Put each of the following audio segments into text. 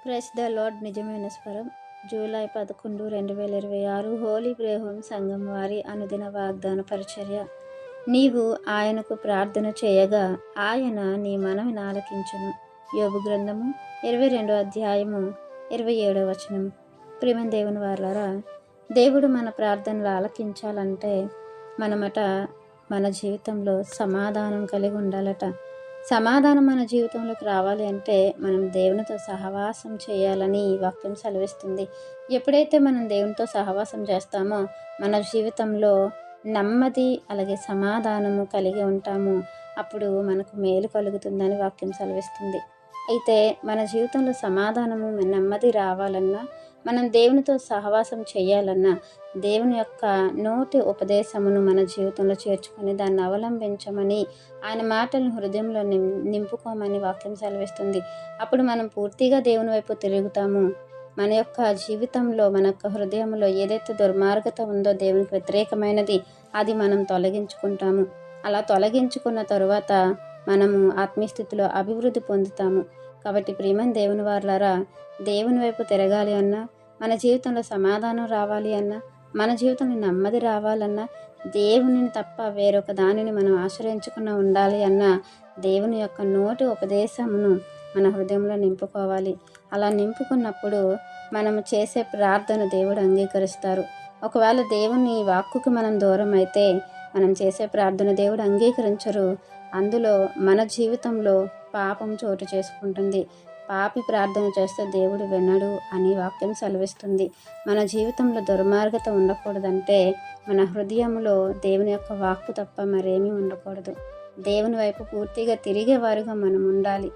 Praise the lord. నిజమైన స్వరం. July 11, 2026 Holi prayer home సంఘం వారి అనుదిన వాగ్దాన పరిచర్య. నీవు ఆయనకు ప్రార్థన చేయగా ఆయన నీ మనవిని ఆలకించును. యోబు గ్రంథము 22వ అధ్యాయము 27వ వచనం. ప్రియమైన దేవుని వారలారా, దేవుడు మన ప్రార్థనలు ఆలకించాలంటే మనమట మన జీవితంలో సమాధానం కలిగి ఉండాలట. సమాధానం మన జీవితంలోకి రావాలి అంటే మనం దేవునితో సహవాసం చేయాలని ఈ వాక్యం సెలవిస్తుంది. ఎప్పుడైతే మనం దేవునితో సహవాసం చేస్తామో మన జీవితంలో నెమ్మది అలాగే సమాధానము కలిగి ఉంటాము. అప్పుడు మనకు మేలు కలుగుతుందని వాక్యం సెలవిస్తుంది. అయితే మన జీవితంలో సమాధానము నెమ్మది రావాలన్నా, మనం దేవునితో సహవాసం చేయాలన్నా దేవుని యొక్క నోటి ఉపదేశమును మన జీవితంలో చేర్చుకొని దాన్ని అవలంబించమని, ఆయన మాటలను హృదయంలో నింపుకోమని వాక్యం సెలవిస్తుంది. అప్పుడు మనం పూర్తిగా దేవుని వైపు తిరుగుతాము. మన యొక్క జీవితంలో మన యొక్క హృదయంలో ఏదైతే దుర్మార్గత ఉందో, దేవునికి వ్యతిరేకమైనది, అది మనం తొలగించుకుంటాము. అలా తొలగించుకున్న తరువాత మనము ఆత్మీయస్థితిలో అభివృద్ధి పొందుతాము. కాబట్టి ప్రియమైన దేవుని వారలారా, దేవుని వైపు తిరగాలి అన్నా, మన జీవితంలో సమాధానం రావాలి అన్నా, మన జీవితంలో నెమ్మది రావాలన్నా, దేవునిని తప్ప వేరొక దానిని మనం ఆశ్రయించకుండా ఉండాలి అన్నా, దేవుని యొక్క నోటి ఉపదేశమును మన హృదయంలో నింపుకోవాలి. అలా నింపుకున్నప్పుడు మనము చేసే ప్రార్థన దేవుడు అంగీకరిస్తారు. ఒకవేళ దేవుని వాక్కుకి మనం దూరం అయితే మనం చేసే ప్రార్థన దేవుడు అంగీకరించరు. అందులో మన జీవితంలో పాపం చోటు చేసుకుంటుంది. పాపి ప్రార్థన చేస్తే దేవుడు వినడు అని వాక్యం సెలవిస్తుంది. మన జీవితంలో దుర్మార్గత ఉండకూడదంటే మన హృదయంలో దేవుని యొక్క వాక్కు తప్ప మరేమీ ఉండకూడదు. దేవుని వైపు పూర్తిగా తిరిగేవారుగా మనం ఉండాలి.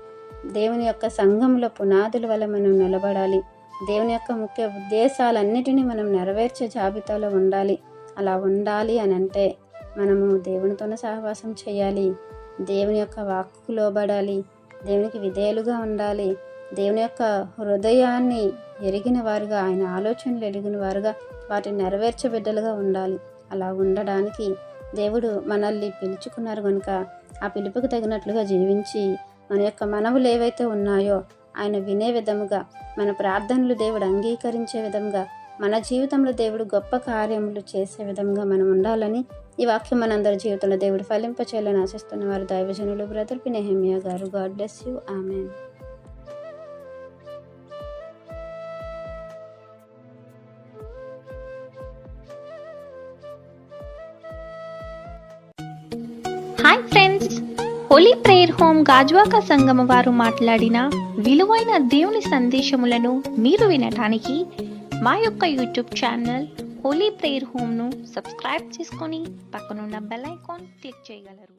దేవుని యొక్క సంఘంలో పునాదుల వల్ల మనం నిలబడాలి. దేవుని యొక్క ముఖ్య ఉద్దేశాలన్నిటినీ మనం నెరవేర్చే జాబితాలో ఉండాలి. అలా ఉండాలి అని అంటే మనము దేవునితోనే సహవాసం చేయాలి. దేవుని యొక్క వాక్కుకు లోబడాలి. దేవునికి విధేయులుగా ఉండాలి. దేవుని యొక్క హృదయాన్ని ఎరిగిన వారుగా, ఆయన ఆలోచనలు ఎరిగిన వారుగా, వాటిని నెరవేర్చే బిడ్డలుగా ఉండాలి. అలా ఉండడానికి దేవుడు మనల్ని పిలుచుకున్నారు కనుక ఆ పిలుపుకు తగినట్లుగా జీవించి మన యొక్క మనవులు ఏవైతే ఉన్నాయో ఆయన వినే విధముగా, మన ప్రార్థనలు దేవుడు అంగీకరించే విధంగా, మన జీవితంలో దేవుడు గొప్ప కార్యములు చేసే విధంగా మనం ఉండాలని ఈ వాక్యం మనందరి జీవితంలో దేవుడు ఫలింపచేయాలని ఆశిస్తున్న వారు దైవజనులు బ్రదర్ పి. నెహెమియా గారు. God bless you. Amen. Hi friends, Holi prayer home Gajuwaka సంగమ వారు మాట్లాడిన విలువైన దేవుని సందేశములను మీరు వినటానికి మా యొక్క యూట్యూబ్ ఛానల్ హోలీ ప్రేయర్ హోమ్ను సబ్స్క్రైబ్ చేసుకొని పక్కనున్న బెల్ ఐకాన్ క్లిక్ చేయగలరు.